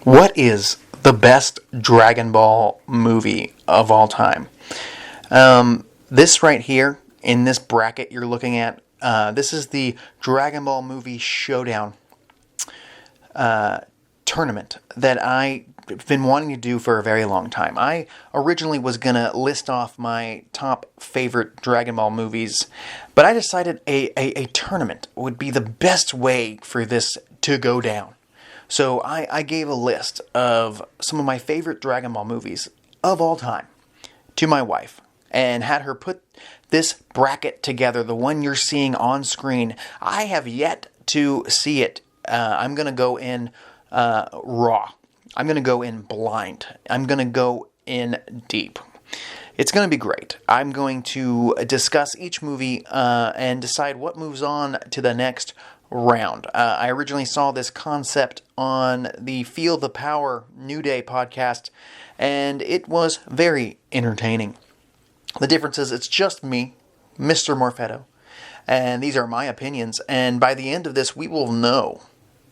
What is the best Dragon Ball movie of all time? This right here, in this bracket you're looking at, this is the Dragon Ball Movie Showdown tournament that I've been wanting to do for a very long time. I originally was going to list off my top favorite Dragon Ball movies, but I decided a tournament would be the best way for this to go down. So I gave a list of some of my favorite Dragon Ball movies of all time to my wife and had her put this bracket together, the one you're seeing on screen. I have yet to see it. I'm going to go in raw. I'm going to go in blind. I'm going to go in deep. It's going to be great. I'm going to discuss each movie and decide what moves on to the next round. I originally saw this concept on the Feel the Power New Day podcast, and it was very entertaining. The difference is it's just me, Mr. Morfetto, and these are my opinions, and by the end of this we will know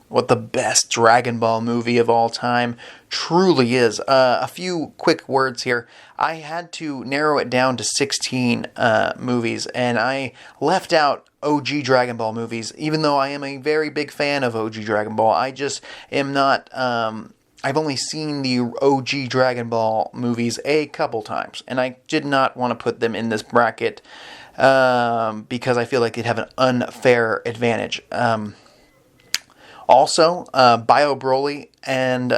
what the best Dragon Ball movie of all time truly is. A few quick words here. I had to narrow it down to 16 movies, and I left out OG Dragon Ball movies, even though I am a very big fan of OG Dragon Ball. I just am not... I've only seen the OG Dragon Ball movies a couple times, and I did not want to put them in this bracket because I feel like they'd have an unfair advantage. Also, Bio Broly and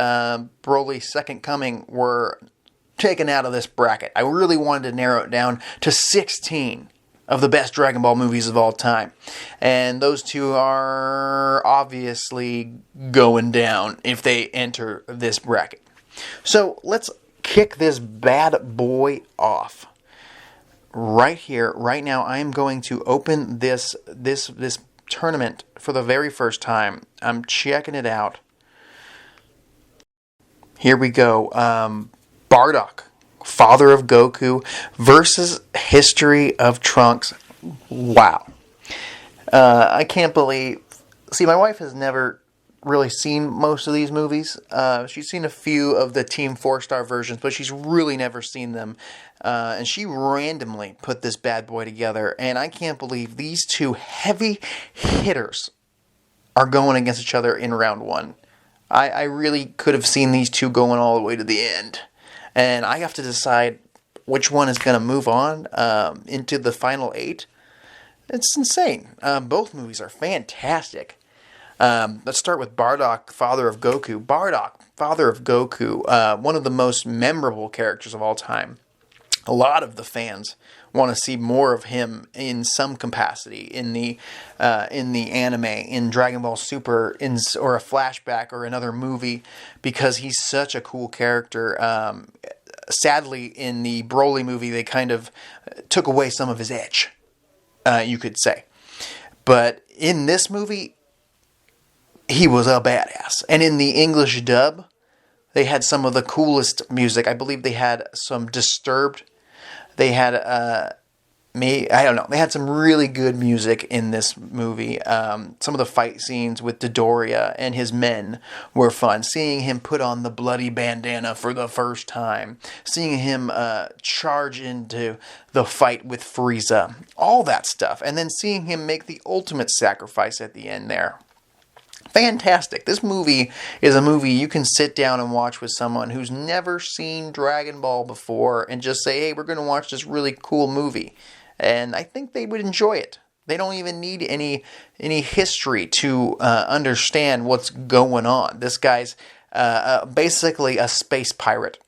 Broly's Second Coming were taken out of this bracket. I really wanted to narrow it down to 16 of the best Dragon Ball movies of all time. And those two are obviously going down if they enter this bracket. So let's kick this bad boy off. Right here, right now, I am going to open this tournament for the very first time. I'm checking it out. Here we go. Bardock, father of Goku, versus History of Trunks. Wow. I can't believe... See, my wife has never really seen most of these movies. She's seen a few of the Team 4-Star versions, but she's really never seen them. And she randomly put this bad boy together, and I can't believe these two heavy hitters are going against each other in round one. I really could have seen these two going all the way to the end. And I have to decide which one is going to move on into the final 8. It's insane. Both movies are fantastic. Let's start with Bardock, father of Goku. Bardock, father of Goku, one of the most memorable characters of all time. A lot of the fans want to see more of him in some capacity in the anime, in Dragon Ball Super, or a flashback or another movie, because he's such a cool character. Sadly, in the Broly movie, they kind of took away some of his edge, you could say. But in this movie, he was a badass. And in the English dub, they had some of the coolest music. I believe they had some Disturbed. They had, they had some really good music in this movie. Some of the fight scenes with Dodoria and his men were fun. Seeing him put on the bloody bandana for the first time. Seeing him charge into the fight with Frieza. All that stuff. And then seeing him make the ultimate sacrifice at the end there. Fantastic. This movie is a movie you can sit down and watch with someone who's never seen Dragon Ball before and just say, hey, we're going to watch this really cool movie. And I think they would enjoy it. They don't even need any history to understand what's going on. This guy's basically a space pirate.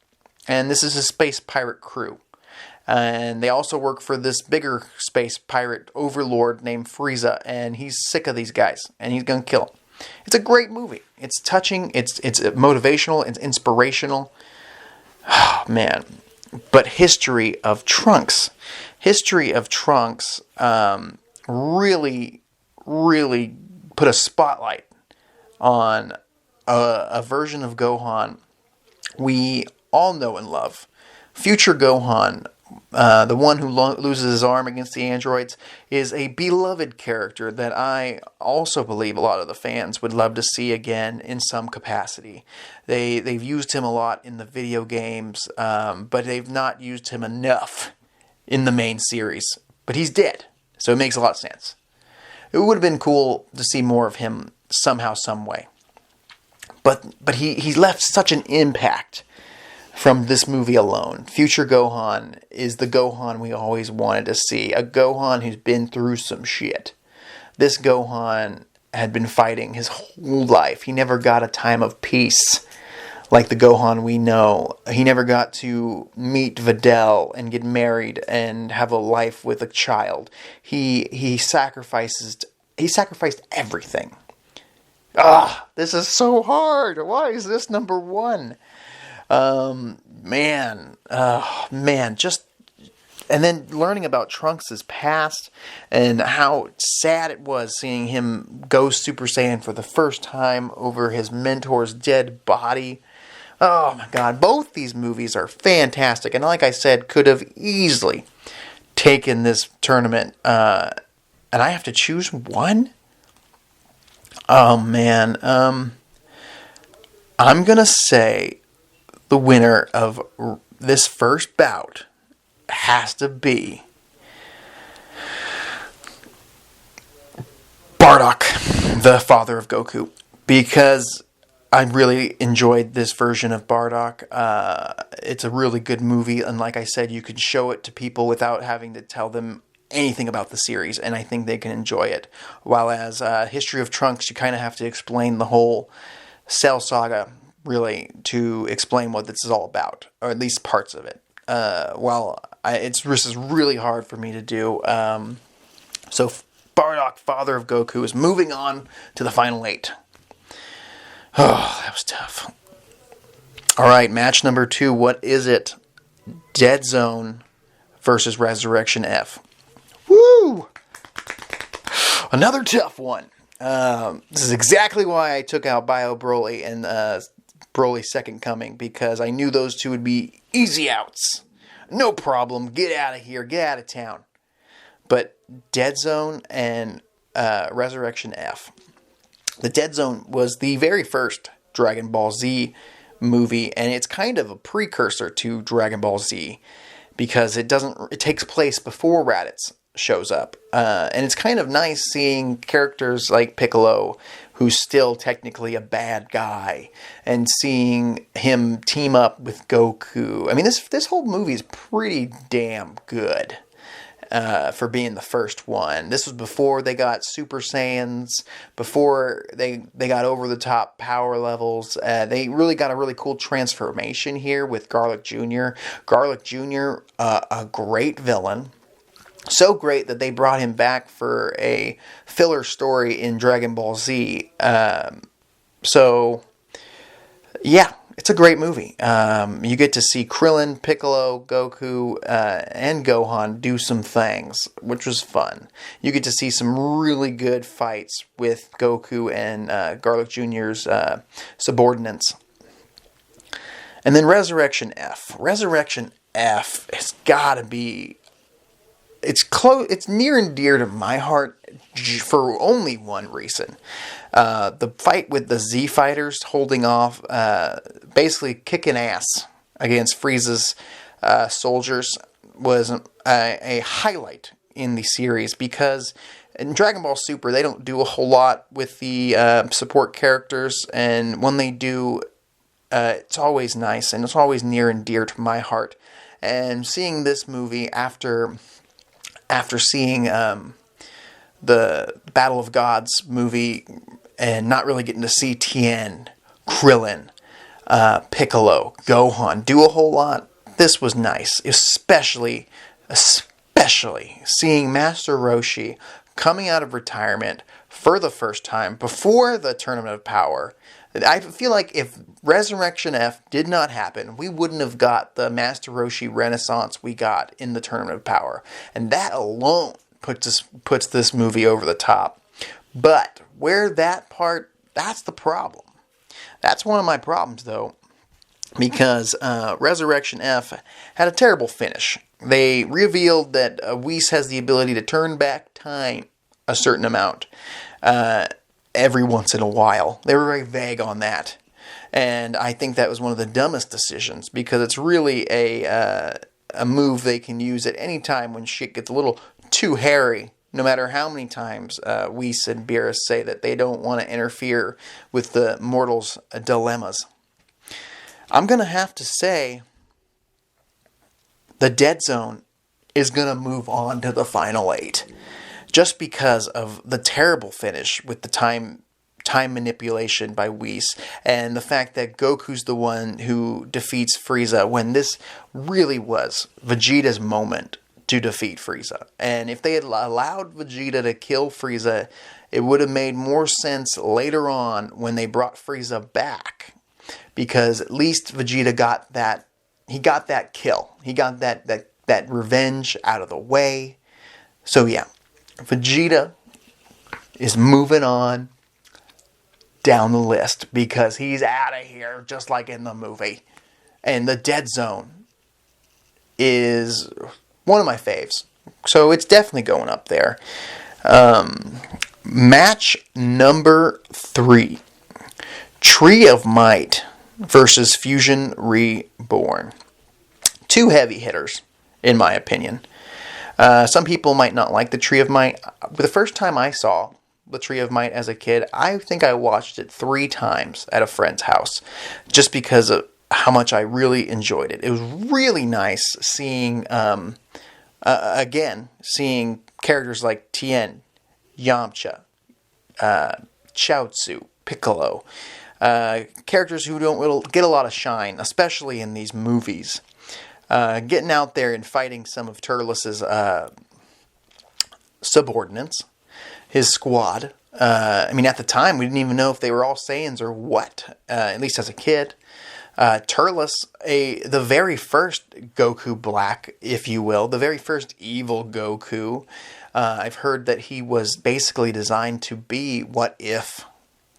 And this is a space pirate crew. And they also work for this bigger space pirate overlord named Frieza. And he's sick of these guys. And he's going to kill them. It's a great movie. It's touching. It's motivational. It's inspirational. Oh, man. But History of Trunks. History of Trunks really, really put a spotlight on a version of Gohan we all know and love. Future Gohan the one who loses his arm against the androids, is a beloved character that I also believe a lot of the fans would love to see again in some capacity. They've used him a lot in the video games, but they've not used him enough in the main series. But he's dead, so it makes a lot of sense. It would have been cool to see more of him somehow, some way. But he left such an impact from this movie alone. Future Gohan is the Gohan we always wanted to see. A Gohan who's been through some shit. This Gohan had been fighting his whole life. He never got a time of peace like the Gohan we know. He never got to meet Videl and get married and have a life with a child. He sacrificed everything. This is so hard. Why is this number one? And then learning about Trunks' past and how sad it was seeing him go Super Saiyan for the first time over his mentor's dead body. Oh my god, both these movies are fantastic, and like I said, could have easily taken this tournament, and I have to choose one? Oh man, I'm gonna say the winner of this first bout has to be Bardock, the father of Goku, because I really enjoyed this version of Bardock. It's a really good movie, and like I said, you can show it to people without having to tell them anything about the series, and I think they can enjoy it. While as History of Trunks, you kind of have to explain the whole Cell Saga, really, to explain what this is all about, or at least parts of it. This is really hard for me to do. So Bardock, father of Goku, is moving on to the final 8. Oh, that was tough. Alright, match number 2. What is it? Dead Zone versus Resurrection F. Woo! Another tough one. This is exactly why I took out Bio Broly and Broly's Second Coming, because I knew those two would be easy outs. No problem. Get out of here. Get out of town. But Dead Zone and Resurrection F. The Dead Zone was the very first Dragon Ball Z movie, and it's kind of a precursor to Dragon Ball Z because it takes place before Raditz shows up. And it's kind of nice seeing characters like Piccolo, who's still technically a bad guy, and seeing him team up with Goku. I mean, this whole movie is pretty damn good for being the first one. This was before they got Super Saiyans, before they got over-the-top power levels. They really got a really cool transformation here with Garlic Jr. Garlic Jr., a great villain. So great that they brought him back for a filler story in Dragon Ball Z. Yeah, it's a great movie. You get to see Krillin, Piccolo, Goku, and Gohan do some things, which was fun. You get to see some really good fights with Goku and Garlic Jr.'s subordinates. And then Resurrection F. Resurrection F has got to be... It's near and dear to my heart for only one reason. The fight with the Z fighters holding off, basically kicking ass against Frieza's soldiers was a highlight in the series, because in Dragon Ball Super they don't do a whole lot with the support characters, and when they do, it's always nice and it's always near and dear to my heart. And seeing this movie after seeing the Battle of Gods movie and not really getting to see Tien, Krillin, Piccolo, Gohan do a whole lot, this was nice. Especially seeing Master Roshi coming out of retirement for the first time before the Tournament of Power. I feel like if Resurrection F did not happen, we wouldn't have got the Master Roshi renaissance we got in the Tournament of Power. And that alone puts this movie over the top. But that's the problem. That's one of my problems, though. because Resurrection F had a terrible finish. They revealed that Whis has the ability to turn back time a certain amount every once in a while. They were very vague on that. And I think that was one of the dumbest decisions, because it's really a move they can use at any time when shit gets a little too hairy. No matter how many times Whis and Beerus say that they don't want to interfere with the mortals' dilemmas. I'm going to have to say the Dead Zone is going to move on to the final 8. Just because of the terrible finish with the time manipulation by Whis, and the fact that Goku's the one who defeats Frieza, when this really was Vegeta's moment to defeat Frieza. And if they had allowed Vegeta to kill Frieza, it would have made more sense later on when they brought Frieza back. Because at least Vegeta got that, he got that kill. He got that revenge out of the way. So yeah, Vegeta is moving on down the list because he's out of here, just like in the movie. And the Dead Zone is one of my faves. So it's definitely going up there. Match number 3. Tree of Might versus Fusion Reborn. 2 heavy hitters, in my opinion. Some people might not like the Tree of Might. The first time I saw the Tree of Might as a kid, I think I watched it 3 times at a friend's house, just because of how much I really enjoyed it. It was really nice seeing, seeing characters like Tien, Yamcha, Chaozu, Piccolo, characters who don't really get a lot of shine, especially in these movies. Getting out there and fighting some of Turles' subordinates, his squad. At the time, we didn't even know if they were all Saiyans or what, at least as a kid. Turles, the very first Goku Black, if you will, the very first evil Goku. I've heard that he was basically designed to be, what if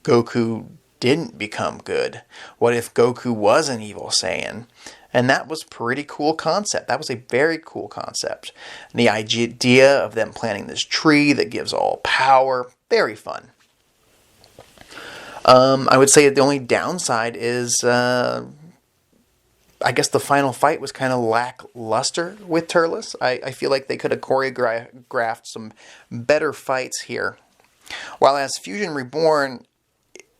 Goku didn't become good? What if Goku was an evil Saiyan? And that was a pretty cool concept. That was a very cool concept. And the idea of them planting this tree that gives all power, very fun. I would say the only downside is, I guess the final fight was kind of lackluster with Turles. I feel like they could have choreographed some better fights here. While as Fusion Reborn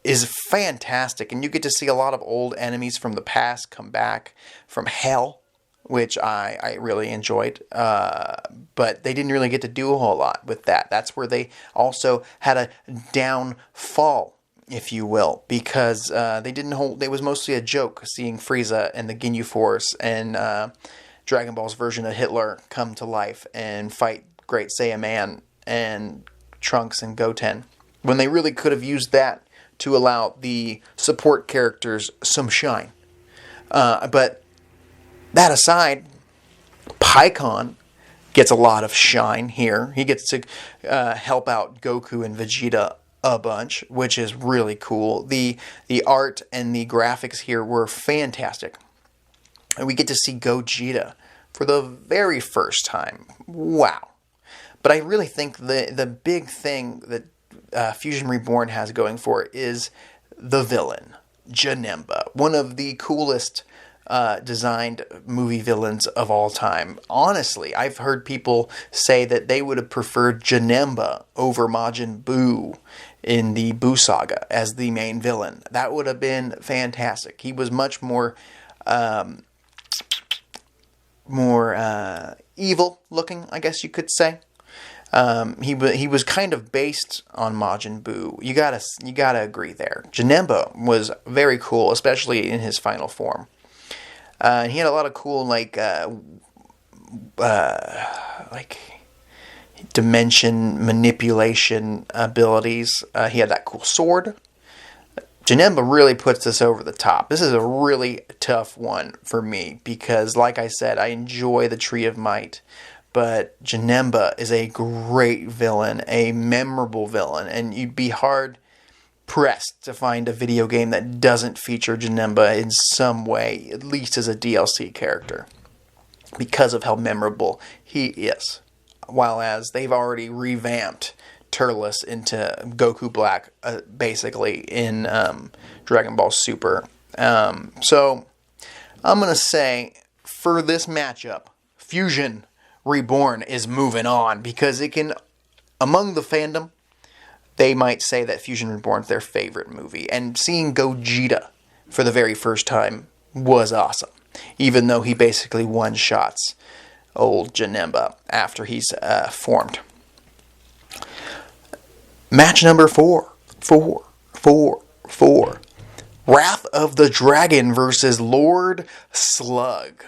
is fantastic, and you get to see a lot of old enemies from the past come back from hell, which I really enjoyed, but they didn't really get to do a whole lot with that. That's where they also had a downfall, if you will, because they didn't hold. It was mostly a joke seeing Frieza and the Ginyu Force and Dragon Ball's version of Hitler come to life and fight Great Saiyaman and Trunks and Goten, when they really could have used that to allow the support characters some shine. But that aside, Pikkon gets a lot of shine here. He gets to help out Goku and Vegeta a bunch, which is really cool. The art and the graphics here were fantastic. And we get to see Gogeta for the very first time. Wow. But I really think the big thing that Fusion Reborn has going for it is the villain, Janemba. One of the coolest designed movie villains of all time. Honestly, I've heard people say that they would have preferred Janemba over Majin Buu in the Buu Saga as the main villain. That would have been fantastic. He was much more evil looking, I guess you could say. He was kind of based on Majin Buu. You gotta agree there. Janemba was very cool, especially in his final form. And he had a lot of cool like dimension manipulation abilities. He had that cool sword. Janemba really puts this over the top. This is a really tough one for me because, like I said, I enjoy the Tree of Might. But Janemba is a great villain, a memorable villain, and you'd be hard pressed to find a video game that doesn't feature Janemba in some way, at least as a DLC character, because of how memorable he is. While as they've already revamped Turles into Goku Black, basically, in Dragon Ball Super. So, I'm going to say, for this matchup, Fusion Reborn is moving on, because it can, among the fandom, they might say that Fusion Reborn is their favorite movie. And seeing Gogeta for the very first time was awesome, even though he basically one-shots old Janemba after he's formed. Match number 4. Wrath of the Dragon versus Lord Slug.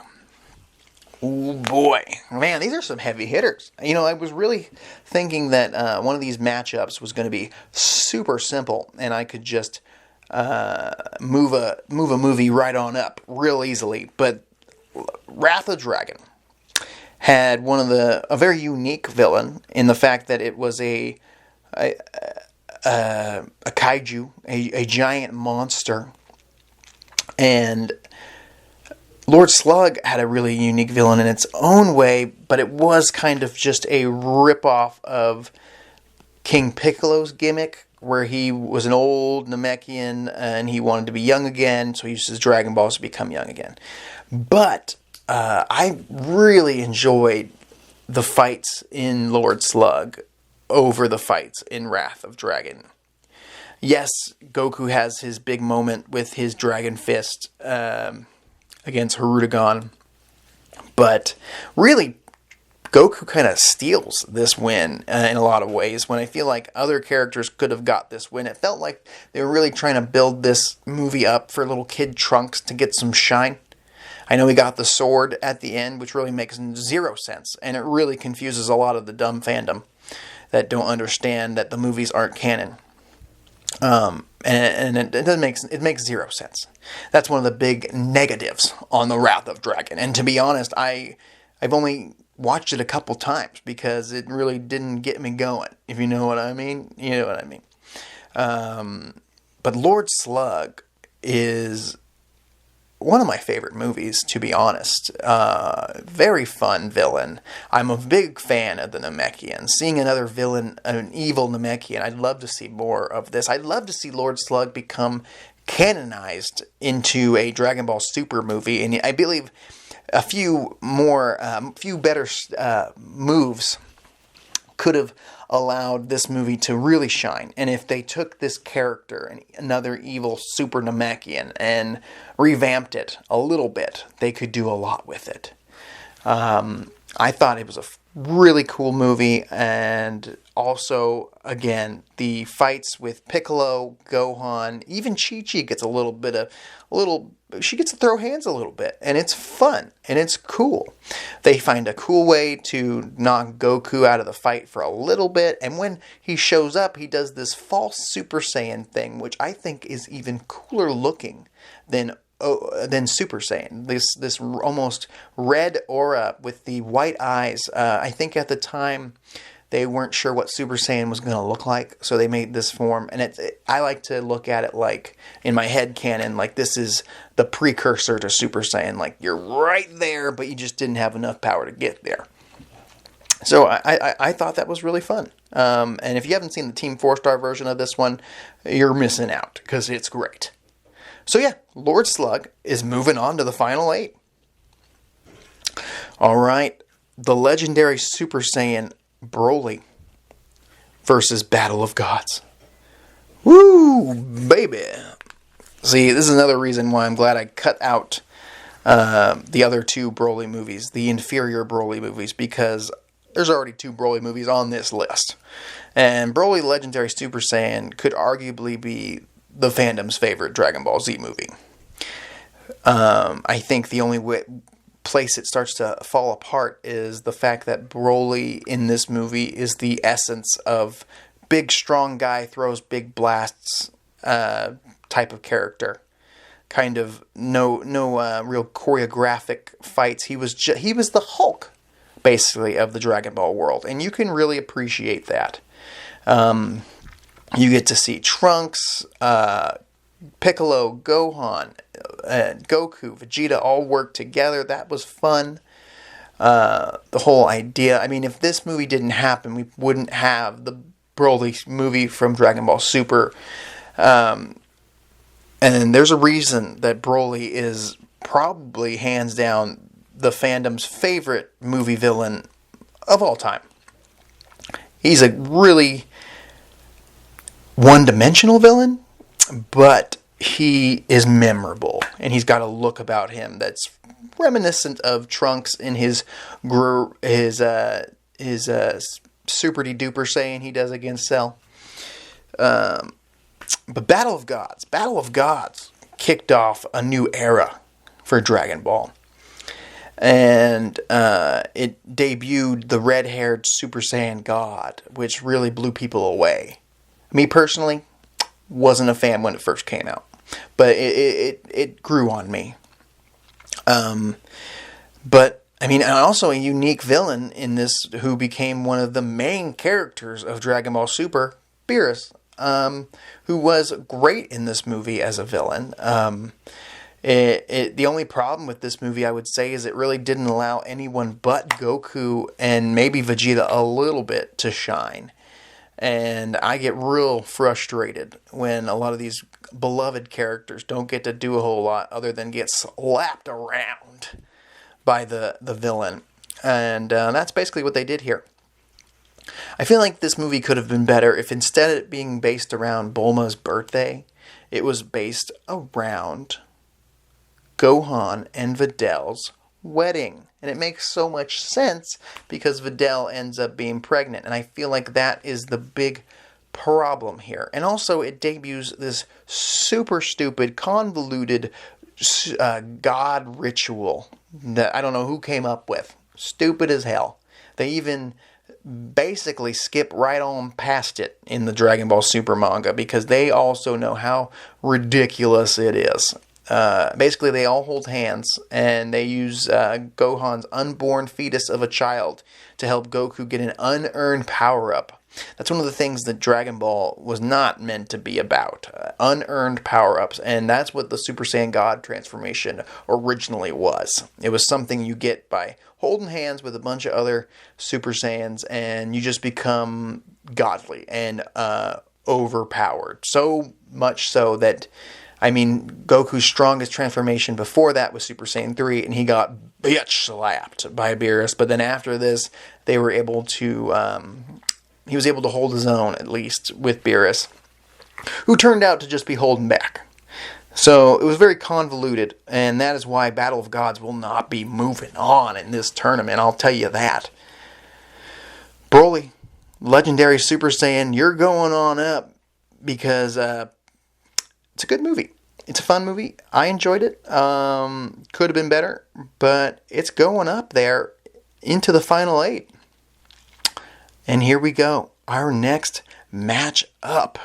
Oh boy. Man, these are some heavy hitters. I was really thinking that one of these matchups was going to be super simple, and I could just move a movie right on up real easily. But Wrath of the Dragon had a very unique villain in the fact that it was a kaiju, a giant monster, and Lord Slug had a really unique villain in its own way, but it was kind of just a ripoff of King Piccolo's gimmick, where he was an old Namekian and he wanted to be young again, so he used his Dragon Balls to become young again. But I really enjoyed the fights in Lord Slug over the fights in Wrath of Dragon. Yes, Goku has his big moment with his Dragon Fist against Hirudegan, but really, Goku kind of steals this win in a lot of ways, when I feel like other characters could have got this win. It felt like they were really trying to build this movie up for little kid Trunks to get some shine. I know he got the sword at the end, which really makes zero sense, and it really confuses a lot of the dumb fandom that don't understand that the movies aren't canon. And it makes zero sense. That's one of the big negatives on the Wrath of Dragon. And to be honest, I've only watched it a couple times because it really didn't get me going. If you know what I mean, you know what I mean. But Lord Slug is one of my favorite movies, to be honest. Very fun villain. I'm a big fan of the Namekian. Seeing another villain, an evil Namekian, I'd love to see more of this. I'd love to see Lord Slug become canonized into a Dragon Ball Super movie, and I believe a few better moves could have allowed this movie to really shine. And if they took this character, another evil Super Namekian, and revamped it a little bit, they could do a lot with it. I thought it was a really cool movie, and also, again, the fights with Piccolo, Gohan, even Chi-Chi gets she gets to throw hands a little bit, and it's fun, and it's cool. They find a cool way to knock Goku out of the fight for a little bit, and when he shows up, he does this false Super Saiyan thing, which I think is even cooler looking than Super Saiyan. This almost red aura with the white eyes. I think at the time they weren't sure what Super Saiyan was going to look like, so they made this form. And I like to look at it like, in my head canon, like this is the precursor to Super Saiyan. Like, you're right there, but you just didn't have enough power to get there. So I thought that was really fun. And if you haven't seen the Team 4-Star version of this one, you're missing out, because it's great. So yeah, Lord Slug is moving on to the final 8. Alright, the legendary Super Saiyan Broly versus Battle of Gods. Woo, baby! See, this is another reason why I'm glad I cut out the other 2 Broly movies, the inferior Broly movies, because there's already 2 Broly movies on this list. And Broly Legendary Super Saiyan could arguably be the fandom's favorite Dragon Ball Z movie. I think the only place it starts to fall apart is the fact that Broly in this movie is the essence of big strong guy throws big blasts type of character. Kind of no real choreographic fights. He was the Hulk, basically, of the Dragon Ball world, and you can really appreciate that. You get to see Trunks, Piccolo, Gohan, Goku, Vegeta all work together. That was fun. The whole idea. I mean, if this movie didn't happen, we wouldn't have the Broly movie from Dragon Ball Super. And there's a reason that Broly is probably hands down the fandom's favorite movie villain of all time. He's a really one-dimensional villain, but he is memorable, and he's got a look about him that's reminiscent of Trunks in his super duper Saiyan he does against Cell. But Battle of Gods kicked off a new era for Dragon Ball. And it debuted the red-haired Super Saiyan God, which really blew people away. Me personally, wasn't a fan when it first came out, but it grew on me. But I mean, also a unique villain in this, who became one of the main characters of Dragon Ball Super, Beerus, who was great in this movie as a villain. The only problem with this movie, I would say, is it really didn't allow anyone but Goku and maybe Vegeta a little bit to shine. And I get real frustrated when a lot of these beloved characters don't get to do a whole lot other than get slapped around by the villain. And that's basically what they did here. I feel like this movie could have been better if, instead of it being based around Bulma's birthday, it was based around Gohan and Videl's wedding. And it makes so much sense because Videl ends up being pregnant. And I feel like that is the big problem here. And also it debuts this super stupid, convoluted God ritual that I don't know who came up with. Stupid as hell. They even basically skip right on past it in the Dragon Ball Super manga because they also know how ridiculous it is. Basically, they all hold hands, and they use Gohan's unborn fetus of a child to help Goku get an unearned power-up. That's one of the things that Dragon Ball was not meant to be about. Unearned power-ups, and that's what the Super Saiyan God transformation originally was. It was something you get by holding hands with a bunch of other Super Saiyans, and you just become godly and overpowered. So much so that, I mean, Goku's strongest transformation before that was Super Saiyan 3, and he got bitch slapped by Beerus. But then after this, they were able to, he was able to hold his own, at least, with Beerus, who turned out to just be holding back. So it was very convoluted, and that is why Battle of Gods will not be moving on in this tournament, I'll tell you that. Broly, legendary Super Saiyan, you're going on up because it's a good movie. It's a fun movie. I enjoyed it. Could have been better, but it's going up there into the final 8. And here we go. Our next match up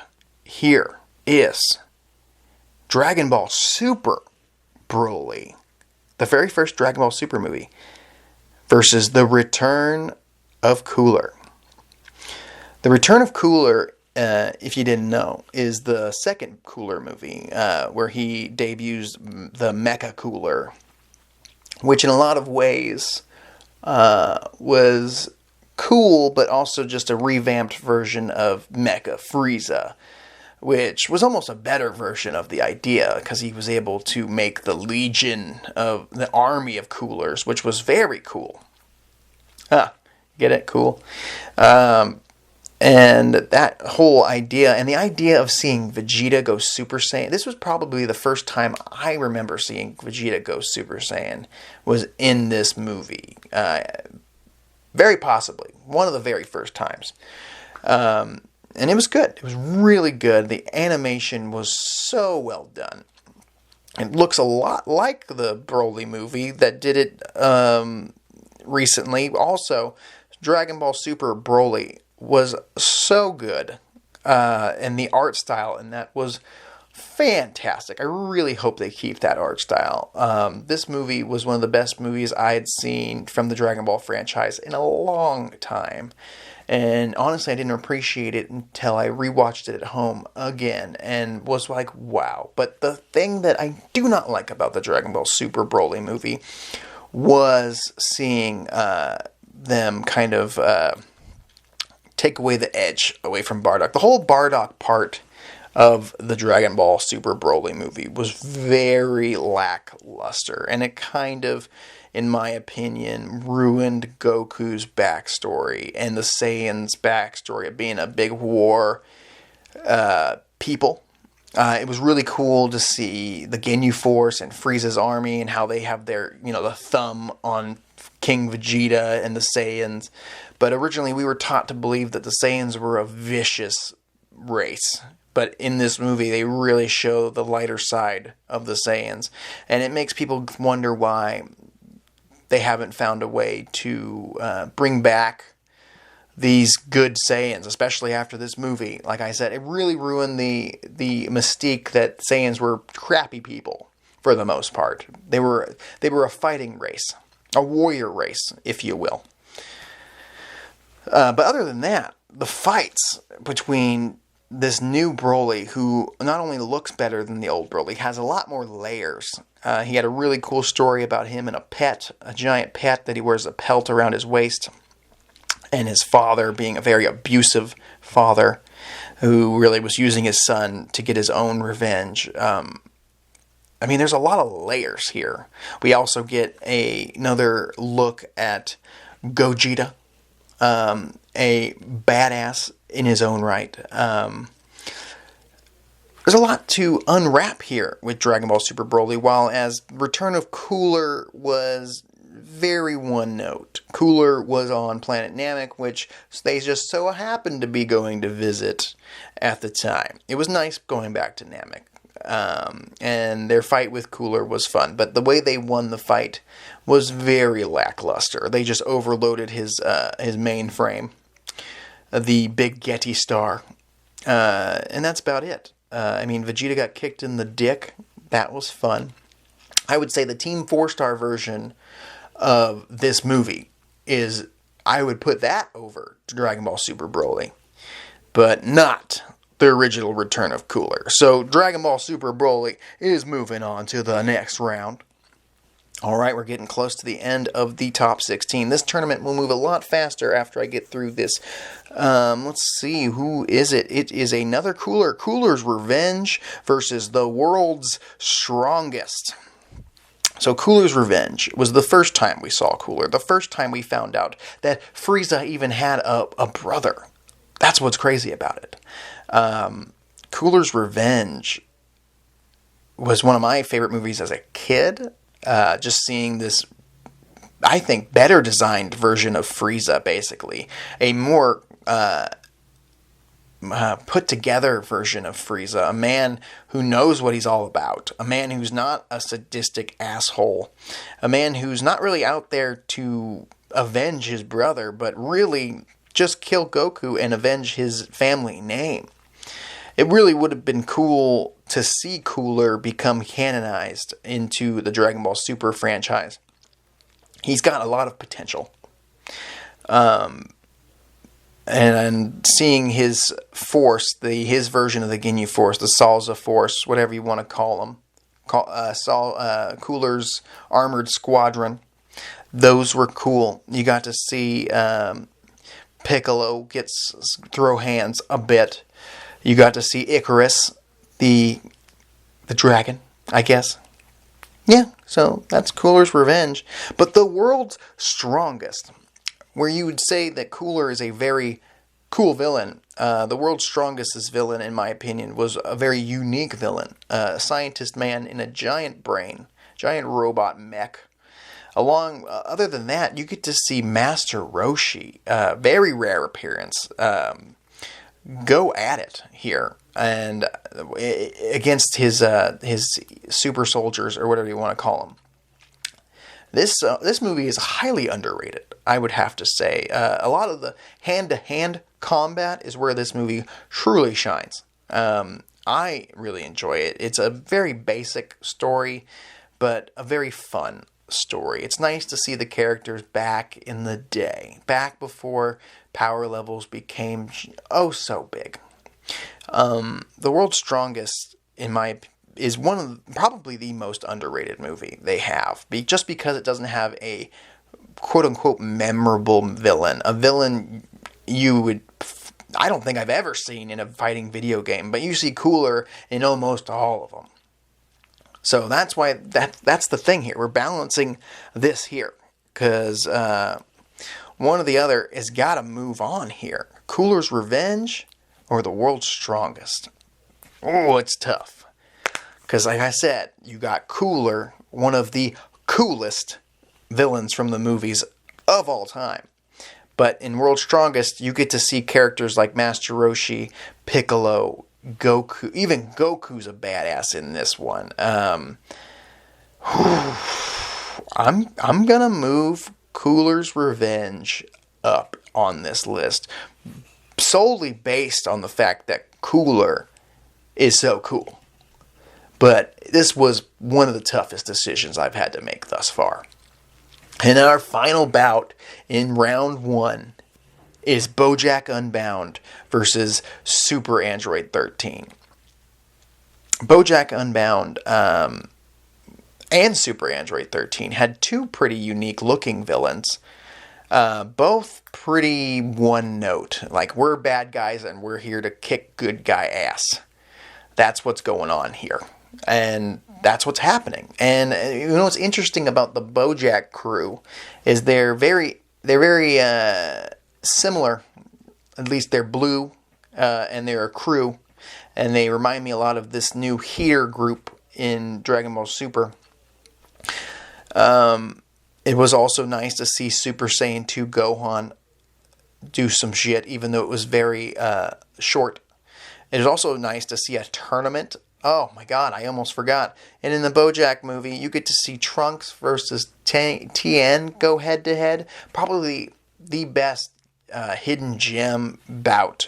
here is Dragon Ball Super Broly, the very first Dragon Ball Super movie, versus The Return of Cooler. The Return of Cooler, if you didn't know, is the second Cooler movie, where he debuts the Mecha Cooler, which in a lot of ways was cool, but also just a revamped version of Mecha Frieza, which was almost a better version of the idea, because he was able to make the legion of the army of coolers, which was very cool. Get it? Cool. And that whole idea, and the idea of seeing Vegeta go Super Saiyan, this was probably the first time I remember seeing Vegeta go Super Saiyan, was in this movie. Very possibly. One of the very first times. And it was good. It was really good. The animation was so well done. It looks a lot like the Broly movie that did it recently. Also, Dragon Ball Super Broly was so good. And the art style in that was fantastic. I really hope they keep that art style. This movie was one of the best movies I had seen from the Dragon Ball franchise in a long time. And honestly, I didn't appreciate it until I rewatched it at home again and was like, wow. But the thing that I do not like about the Dragon Ball Super Broly movie was seeing them kind of take away the edge away from Bardock. The whole Bardock part of the Dragon Ball Super Broly movie was very lackluster, and it kind of, in my opinion, ruined Goku's backstory and the Saiyans' backstory of being a big war people. It was really cool to see the Ginyu Force and Frieza's army and how they have their, the thumb on King Vegeta and the Saiyans. But originally we were taught to believe that the Saiyans were a vicious race. But in this movie, they really show the lighter side of the Saiyans. And it makes people wonder why they haven't found a way to bring back these good Saiyans, especially after this movie. Like I said, it really ruined the mystique that Saiyans were crappy people for the most part. They were a fighting race, a warrior race, if you will. But other than that, the fights between this new Broly, who not only looks better than the old Broly, has a lot more layers. He had a really cool story about him and a giant pet that he wears a pelt around his waist, and his father being a very abusive father who really was using his son to get his own revenge. There's a lot of layers here. We also get another look at Gogeta, a badass in his own right. There's a lot to unwrap here with Dragon Ball Super Broly, while as Return of Cooler was very one note. Cooler was on planet Namek, which they just so happened to be going to visit at the time. It was nice going back to Namek. And their fight with Cooler was fun, but the way they won the fight was very lackluster. They just overloaded his mainframe, the big Getty star, and that's about it. Vegeta got kicked in the dick. That was fun. I would say the Team 4-star version of this movie I would put that over to Dragon Ball Super Broly, but not the original Return of Cooler. So Dragon Ball Super Broly is moving on to the next round. Alright, we're getting close to the end of the top 16. This tournament will move a lot faster after I get through this. Let's see, who is it? It is another Cooler. Cooler's Revenge versus the World's Strongest. So Cooler's Revenge was the first time we saw Cooler. The first time we found out that Frieza even had a brother. That's what's crazy about it. Cooler's Revenge was one of my favorite movies as a kid. Just seeing this, I think, better designed version of Frieza, basically. A more put together version of Frieza. A man who knows what he's all about. A man who's not a sadistic asshole. A man who's not really out there to avenge his brother, but really just kill Goku and avenge his family name. It really would have been cool to see Cooler become canonized into the Dragon Ball Super franchise. He's got a lot of potential. And seeing his force, his version of the Ginyu Force, the Salsa Force, whatever you want to call them, Cooler's Armored Squadron, those were cool. You got to see Piccolo throw hands a bit. You got to see Icarus, the dragon, I guess. Yeah, so that's Cooler's Revenge. But the World's Strongest, where you would say that Cooler is a very cool villain. The World's Strongest's villain, in my opinion, was a very unique villain. A scientist man in a giant brain, giant robot mech. Other than that, you get to see Master Roshi, very rare appearance. Go at it here, and against his super soldiers, or whatever you want to call them. This movie is highly underrated, I would have to say. A lot of the hand-to-hand combat is where this movie truly shines. I really enjoy it. It's a very basic story, but a very fun story. It's nice to see the characters back in the day, back before power levels became oh so big. The World's Strongest, is one of probably the most underrated movie they have, just because it doesn't have a quote unquote memorable villain, a villain I don't think I've ever seen in a fighting video game, but you see Cooler in almost all of them. So that's why that's the thing here. We're balancing this here because one or the other has got to move on here. Cooler's Revenge or The World's Strongest? Oh, it's tough. Because like I said, you got Cooler, one of the coolest villains from the movies of all time. But in World's Strongest, you get to see characters like Master Roshi, Piccolo, Goku. Even Goku's a badass in this one. I'm gonna move Cooler's Revenge up on this list solely based on the fact that Cooler is so cool. But this was one of the toughest decisions I've had to make thus far. And our final bout in round 1 is Bojack Unbound versus Super Android 13. Bojack Unbound and Super Android 13 had two pretty unique looking villains. Both pretty one note. Like, we're bad guys and we're here to kick good guy ass. That's what's going on here. And that's what's happening. And you know what's interesting about the Bojack crew is they're very similar. At least they're blue, and they're a crew, and they remind me a lot of this new Heater group in Dragon Ball Super. It was also nice to see Super Saiyan 2 Gohan do some shit, even though it was very short. It was also nice to see a tournament. Oh my god, I almost forgot. And in the Bojack movie, you get to see Trunks versus Tien go head to head. Probably the best hidden gem bout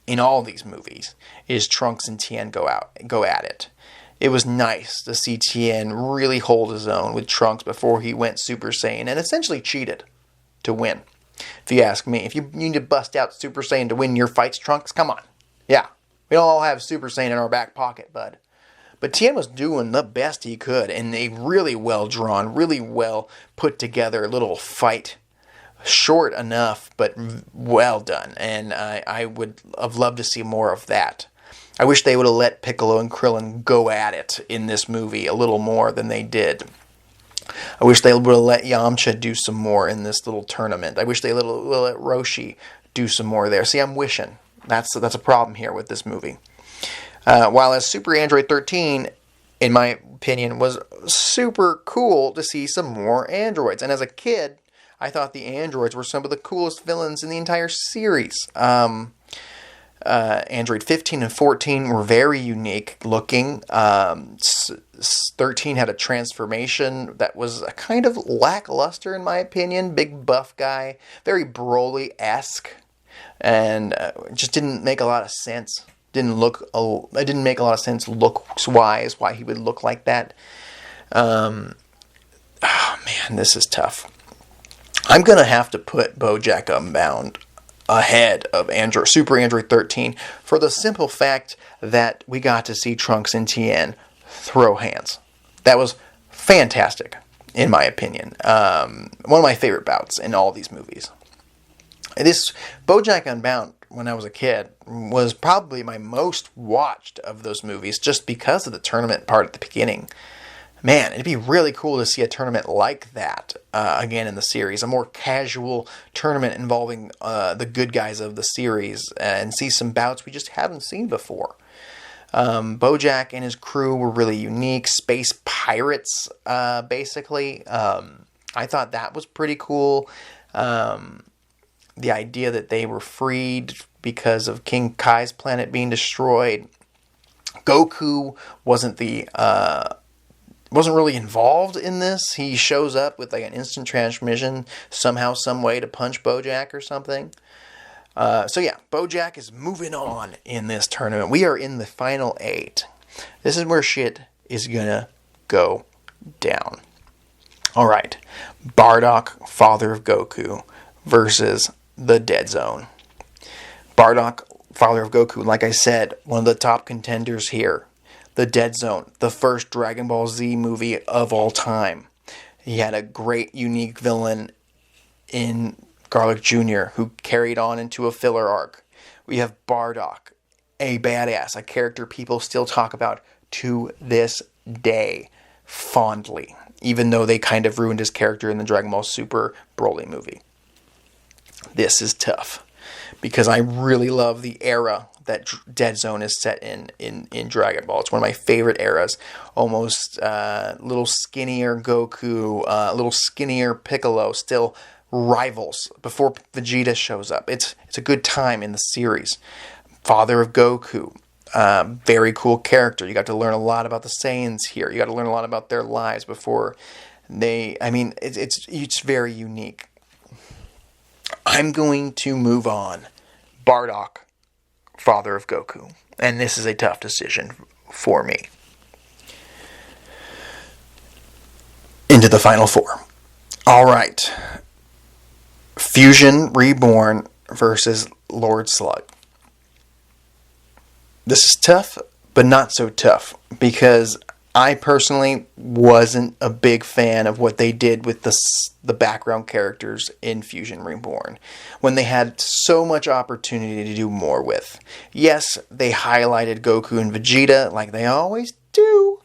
in all these movies is Trunks and Tien go at it. It was nice to see Tien really hold his own with Trunks before he went Super Saiyan and essentially cheated to win. If you ask me, if you need to bust out Super Saiyan to win your fights, Trunks, come on. Yeah. We don't all have Super Saiyan in our back pocket, bud. But Tien was doing the best he could in a really well drawn, really well put together little fight. Short enough, but well done. And I would have loved to see more of that. I wish they would have let Piccolo and Krillin go at it in this movie a little more than they did. I wish they would have let Yamcha do some more in this little tournament. I wish they would have let Roshi do some more there. See, I'm wishing. That's a problem here with this movie. While as Super Android 13, in my opinion, was super cool to see some more androids. And as a kid, I thought the androids were some of the coolest villains in the entire series. Android 15 and 14 were very unique looking. 13 had a transformation that was a kind of lackluster in my opinion. Big buff guy, very Broly-esque. And just didn't make a lot of sense. It didn't make a lot of sense looks-wise why he would look like that. Oh man, this is tough. I'm gonna have to put Bojack Unbound ahead of Super Android 13 for the simple fact that we got to see Trunks and Tien throw hands. That was fantastic, in my opinion. One of my favorite bouts in all these movies. This Bojack Unbound, when I was a kid, was probably my most watched of those movies just because of the tournament part at the beginning. Man, it'd be really cool to see a tournament like that again in the series. A more casual tournament involving the good guys of the series and see some bouts we just haven't seen before. Bojack and his crew were really unique. Space pirates, basically. I thought that was pretty cool. The idea that they were freed because of King Kai's planet being destroyed. Goku wasn't really involved in this. He shows up with like an instant transmission somehow, some way to punch Bojack or something. So yeah, Bojack is moving on in this tournament. We are in the final 8. This is where shit is gonna go down. All right, Bardock, father of Goku, versus the Dead Zone. Bardock, father of Goku, like I said, one of the top contenders here. The Dead Zone, the first Dragon Ball Z movie of all time. He had a great, unique villain in Garlic Jr., who carried on into a filler arc. We have Bardock, a badass, a character people still talk about to this day fondly, even though they kind of ruined his character in the Dragon Ball Super Broly movie. This is tough, because I really love the era that Dead Zone is set in Dragon Ball. It's one of my favorite eras. Almost little skinnier Goku, little skinnier Piccolo, still rivals before Vegeta shows up. It's a good time in the series. Father of Goku, very cool character. You got to learn a lot about the Saiyans here. You got to learn a lot about their lives before they. I mean, it's very unique. I'm going to move on. Bardock, father of Goku, and this is a tough decision for me. Into the final four. All right. Fusion Reborn versus Lord Slug. This is tough, but not so tough, because I personally wasn't a big fan of what they did with the background characters in Fusion Reborn, when they had so much opportunity to do more with. Yes, they highlighted Goku and Vegeta like they always do.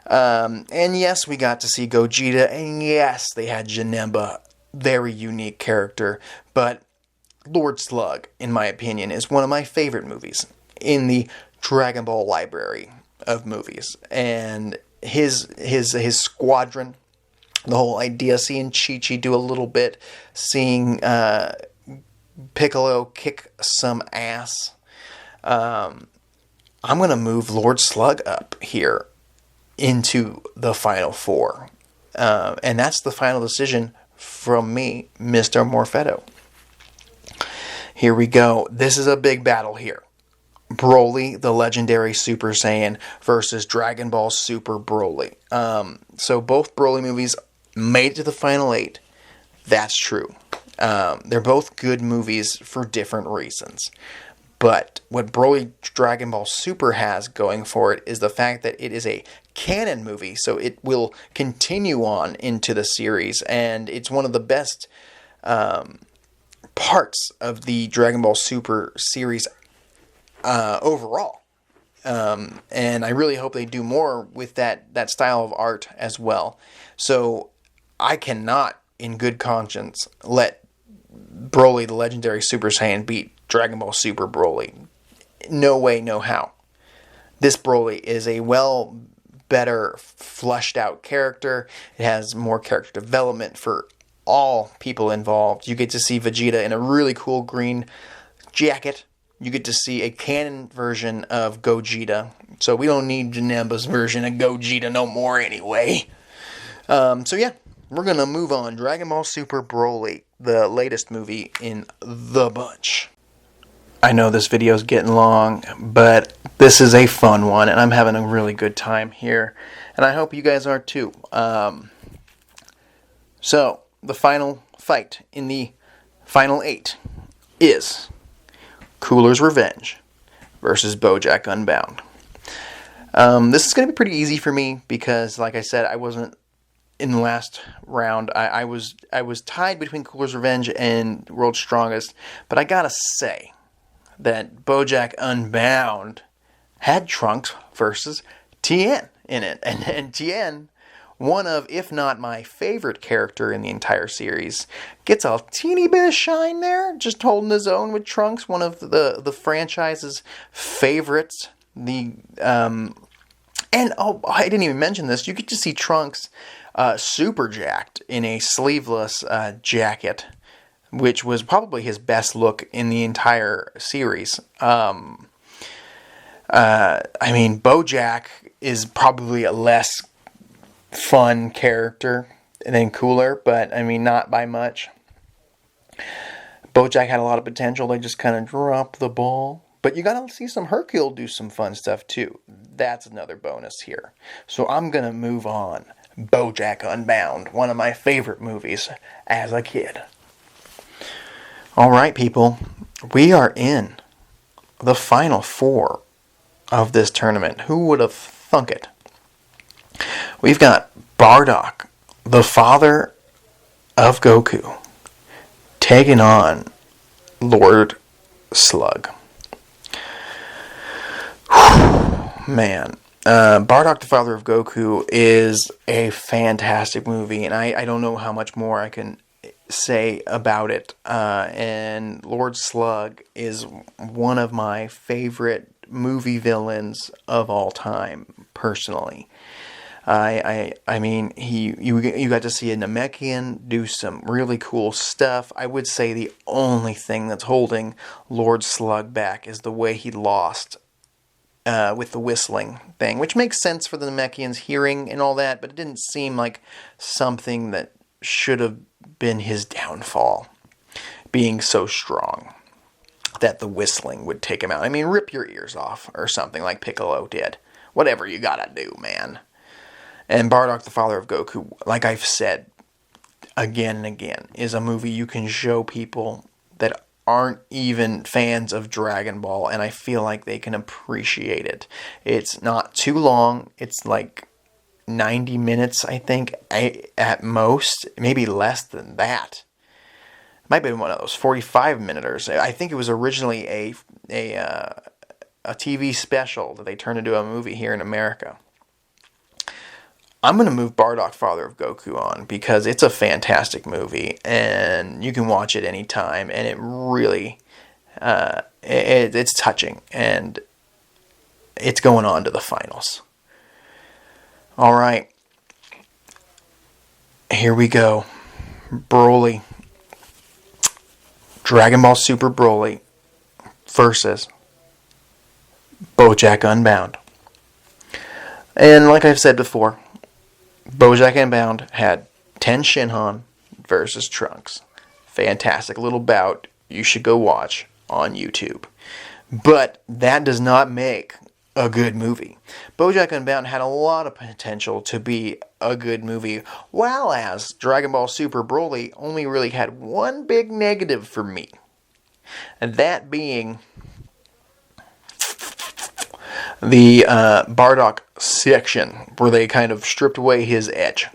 And yes, we got to see Gogeta, and yes, they had Janemba, very unique character, but Lord Slug, in my opinion, is one of my favorite movies in the Dragon Ball library of movies. And his squadron, the whole idea, seeing Chi-Chi do a little bit, seeing Piccolo kick some ass. I'm going to move Lord Slug up here into the final four. And that's the final decision from me, Mr. Morfetto. Here we go. This is a big battle here. Broly, the legendary Super Saiyan, versus Dragon Ball Super Broly. So both Broly movies made it to the final 8. That's true. They're both good movies for different reasons. But what Broly Dragon Ball Super has going for it is the fact that it is a canon movie, so it will continue on into the series, and it's one of the best parts of the Dragon Ball Super series overall. And I really hope they do more with that style of art as well. So I cannot, in good conscience, let Broly, the legendary Super Saiyan, beat Dragon Ball Super Broly. No way, no how. This Broly is a better fleshed out character. It has more character development for all people involved. You get to see Vegeta in a really cool green jacket. You get to see a canon version of Gogeta. So we don't need Janemba's version of Gogeta no more anyway. So yeah, we're going to move on. Dragon Ball Super Broly, the latest movie in the bunch. I know this video is getting long, but this is a fun one, and I'm having a really good time here. And I hope you guys are too. So, the final fight in the final 8 is Cooler's Revenge versus Bojack Unbound. This is going to be pretty easy for me because, like I said, I wasn't in the last round. I was tied between Cooler's Revenge and World's Strongest, but I gotta say that Bojack Unbound had Trunks versus Tien in it, and Tien, one of, if not my favorite character in the entire series, gets a teeny bit of shine there, just holding his own with Trunks, one of the franchise's favorites. And I didn't even mention this. You get to see Trunks super jacked in a sleeveless jacket, which was probably his best look in the entire series. I mean, Bojack is probably a less fun character than Cooler, but I mean, not by much. Bojack had a lot of potential. They just kind of dropped the ball. But you gotta see some Hercule do some fun stuff too. That's another bonus here. So I'm gonna move on. Bojack Unbound, one of my favorite movies as a kid. Alright, people, we are in the final four of this tournament. Who would have thunk it? We've got Bardock, the father of Goku, taking on Lord Slug. Man, Bardock, the father of Goku, is a fantastic movie, and I don't know how much more I can say about it. And Lord Slug is one of my favorite movie villains of all time, personally. I mean, you got to see a Namekian do some really cool stuff. I would say the only thing that's holding Lord Slug back is the way he lost with the whistling thing, which makes sense for the Namekians' hearing and all that, but it didn't seem like something that should have been his downfall, being so strong that the whistling would take him out. I mean, rip your ears off or something like Piccolo did. Whatever you gotta do, man. And Bardock, the father of Goku, like I've said again and again, is a movie you can show people that aren't even fans of Dragon Ball, and I feel like they can appreciate it. It's not too long. It's like 90 minutes, I think, at most. Maybe less than that. It might be one of those 45-minuters. I think it was originally a TV special that they turned into a movie here in America. I'm going to move Bardock, Father of Goku on because it's a fantastic movie and you can watch it anytime, and it really, it's touching, and it's going on to the finals. All right. Here we go. Broly. Dragon Ball Super Broly versus Bojack Unbound. And like I've said before, Bojack Unbound had Ten Shinhan versus Trunks. Fantastic little bout you should go watch on YouTube. But that does not make a good movie. Bojack Unbound had a lot of potential to be a good movie, while as Dragon Ball Super Broly only really had one big negative for me. And that being the Bardock section, where they kind of stripped away his edge.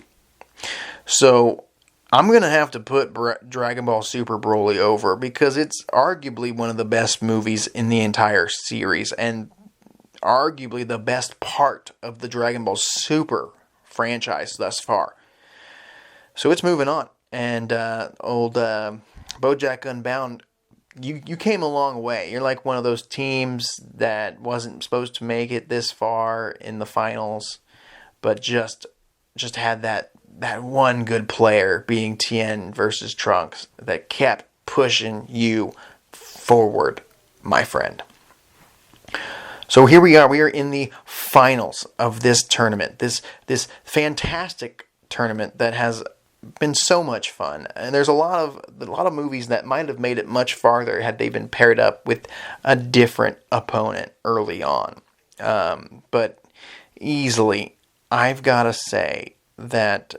So I'm going to have to put Dragon Ball Super Broly over, because it's arguably one of the best movies in the entire series, and arguably the best part of the Dragon Ball Super franchise thus far. So it's moving on. And old Bojack Unbound, you came a long way. You're like one of those teams that wasn't supposed to make it this far in the finals, but just had that one good player, being Tien versus Trunks, that kept pushing you forward, my friend. So here we are. We are in the finals of this tournament. This fantastic tournament that has been so much fun. And there's a lot of movies that might have made it much farther had they been paired up with a different opponent early on. But easily, I've got to say that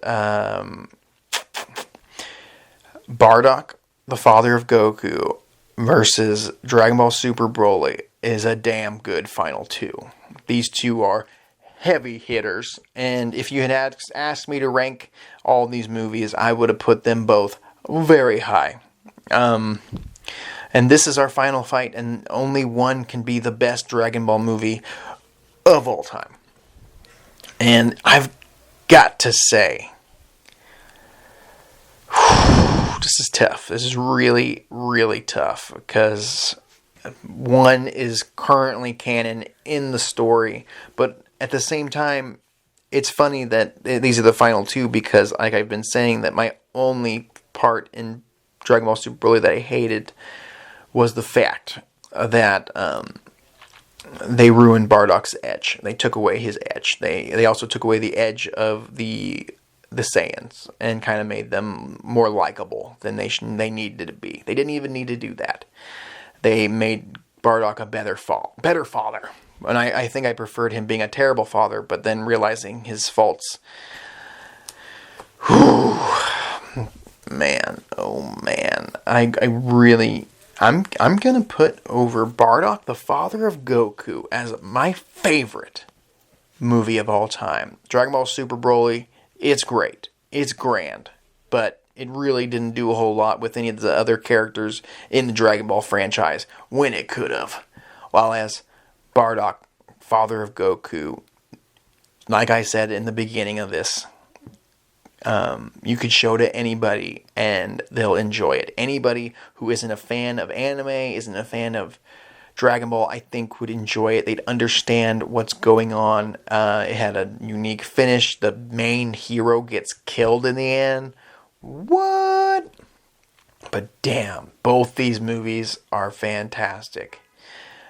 Bardock, the father of Goku, versus Dragon Ball Super Broly is a damn good final two. These two are heavy hitters, and if you had asked me to rank all these movies, I would have put them both very high. And this is our final fight, and only one can be the best Dragon Ball movie of all time. And I've got to say, this is tough. This is really, really tough, because one is currently canon in the story, but at the same time, it's funny that these are the final two, because, like I've been saying, that my only part in Dragon Ball Super Broly that I hated was the fact that they ruined Bardock's edge. They took away his edge. They also took away the edge of the Saiyans and kind of made them more likable than they needed to be. They didn't even need to do that. They made Bardock a better father. And I think I preferred him being a terrible father, but then realizing his faults I'm gonna put over Bardock, the father of Goku, as my favorite movie of all time. Dragon Ball Super Broly, it's great. It's grand. But it really didn't do a whole lot with any of the other characters in the Dragon Ball franchise when it could have. While as Bardock, father of Goku, like I said in the beginning of this, you could show to anybody and they'll enjoy it. Anybody who isn't a fan of anime, isn't a fan of Dragon Ball, I think would enjoy it. They'd understand what's going on. It had a unique finish. The main hero gets killed in the end. What? But damn, both these movies are fantastic.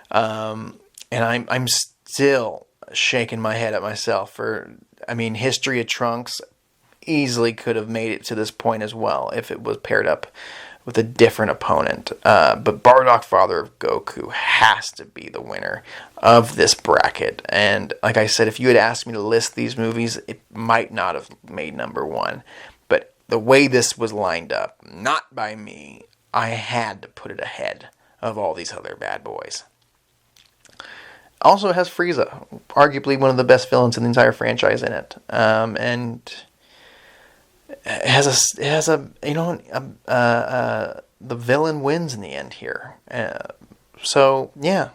And I'm still shaking my head at myself History of Trunks easily could have made it to this point as well if it was paired up with a different opponent. But Bardock, father of Goku, has to be the winner of this bracket. And like I said, if you had asked me to list these movies, it might not have made number one. But the way this was lined up, not by me, I had to put it ahead of all these other bad boys. Also, it has Frieza, arguably one of the best villains in the entire franchise in it. And the villain wins in the end here. So yeah,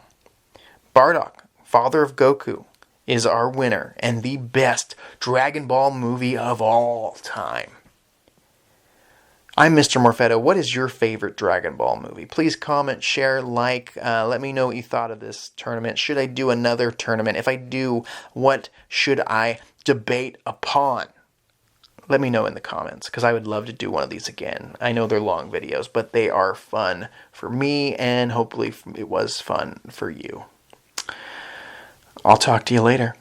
Bardock, father of Goku, is our winner and the best Dragon Ball movie of all time. I'm Mr. Morfetto. What is your favorite Dragon Ball movie? Please comment, share, like. Let me know what you thought of this tournament. Should I do another tournament? If I do, what should I debate upon? Let me know in the comments, because I would love to do one of these again. I know they're long videos, but they are fun for me, and hopefully it was fun for you. I'll talk to you later.